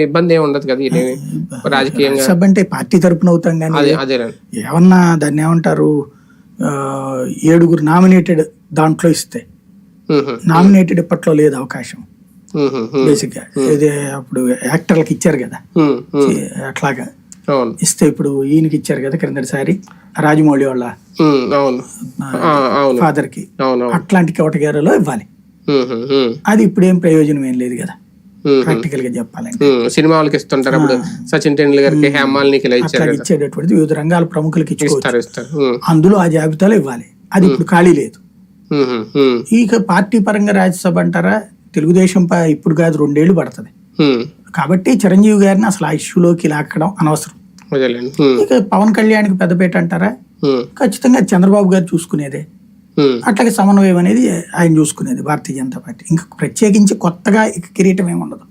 ఇబ్బంది ఏమి ఉండదు కదా ఇది రాజకీయంగా. సభ అంటే పార్టీ తరపున అవుతాం కానీ అదేనండి. ఏమన్నా దాన్ని ఏమంటారు 7 నామినేటెడ్ దాంట్లో ఇస్తే నామినేటెడ్ ఇప్పట్లో లేదు అవకాశం బేసిక్ గా. ఇది అప్పుడు యాక్టర్లకు ఇచ్చారు కదా అట్లాగా ఇస్తే ఇప్పుడు ఈయనకి ఇచ్చారు కదా క్రిందటిసారి రాజమౌళి వాళ్ళ ఫాదర్ కి, అట్లాంటి కేటగిరీలో ఇవ్వాలి. అది ఇప్పుడు ఏం ప్రయోజనం ఏం లేదు కదా ప్రాక్టికల్ గా చెప్పాలంటే. సినిమా వాళ్ళకి ఇస్తుంటారు అప్పుడు సచిన్ టెండూల్కర్ కి, హేమాలినికి ఇచ్చేటటువంటి వివిధ రంగాల ప్రముఖులకి ఇచ్చుకోవచ్చు. అందులో ఆ జాబితాలో ఇవ్వాలి. అది ఇప్పుడు ఖాళీ లేదు. ఇక పార్టీ పరంగా రాజ్యసభ అంటారా, తెలుగుదేశం ఇప్పుడు కాదు 2 ఏళ్లు పడుతుంది. కాబట్టి చిరంజీవి గారిని అసలు ఆ ఇష్యూలోకి లాక్కడం అనవసరం. ఇక పవన్ కళ్యాణ్కి పెద్దపేట అంటారా, ఖచ్చితంగా చంద్రబాబు గారు చూసుకునేదే. అట్లాగే సమన్వయం అనేది ఆయన చూసుకునేది భారతీయ జనతా పార్టీ. ఇంకా ప్రత్యేకించి కొత్తగా ఇక కిరీటం ఏమి ఉండదు.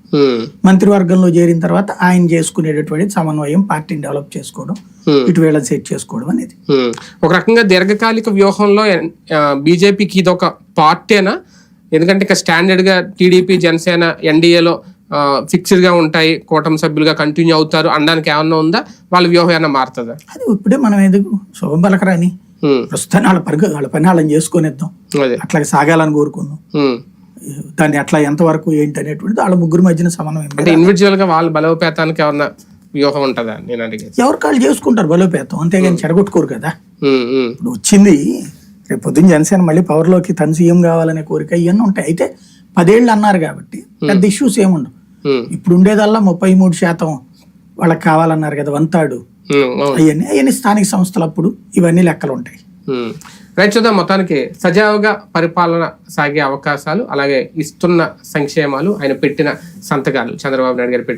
మంత్రివర్గంలో చేరిన తర్వాత ఆయన చేసుకునేటటువంటి సమన్వయం, పార్టీని డెవలప్ చేసుకోవడం, ఇటు వేళ సెట్ చేసుకోవడం అనేది ఒక రకంగా దీర్ఘకాలిక వ్యూహంలో బీజేపీకి ఇది ఒక పార్టీనా? ఎందుకంటే ఇక స్టాండర్డ్ గా టీడీపీ, జనసేన ఎన్డీఏలో ఫిక్స్డ్ గా ఉంటాయి, కూటమి సభ్యులుగా కంటిన్యూ అవుతారు అనడానికి ఏమన్నా ఉందా? వాళ్ళ వ్యూహం ఏమన్నా మారుతుందా? అది ఇప్పుడే మనం ఎందుకు శుభం పలకరాని ప్రస్తుతాన్ని వాళ్ళ పని వాళ్ళని చేసుకునేద్దాం, అట్లా సాగాలని కోరుకుందాం. దాన్ని అట్లా ఎంతవరకు ఏంటి అనేటువంటిది వాళ్ళ ముగ్గురు మధ్యన సమన్వయం. అంటే ఇండివిజువల్ గా వాళ్ళ బలోపేతానికి ఏమన్నా వ్యూహం ఉంటుందా? నేను అడిగేది ఎవరు కాళ్ళు చేసుకుంటారు బలోపేతం, అంతేగాని చెడగొట్టుకోరు కదా. ఇప్పుడు వచ్చింది రేపు పొద్దున్న జనసేన మళ్ళీ పవర్ లోకి తను సీఎం కావాలనే కోరిక ఇవన్నీ ఉంటాయి. అయితే 10 ఏళ్ళు అన్నారు కాబట్టి పెద్ద ఇష్యూస్ ఏముండవు. ఇప్పుడు ఉండేదల్లా 33% వాళ్ళకి కావాలన్నారు కదా, వంతాడు అవన్నీ స్థానిక సంస్థలు అప్పుడు ఇవన్నీ లెక్కలు ఉంటాయి. రైట్, చూద్దాం. మొత్తానికి సజావుగా పరిపాలన సాగే అవకాశాలు, అలాగే ఇస్తున్న సంక్షేమాలు, ఆయన పెట్టిన సంతకాలు, చంద్రబాబు నాయుడు గారు పెట్టిన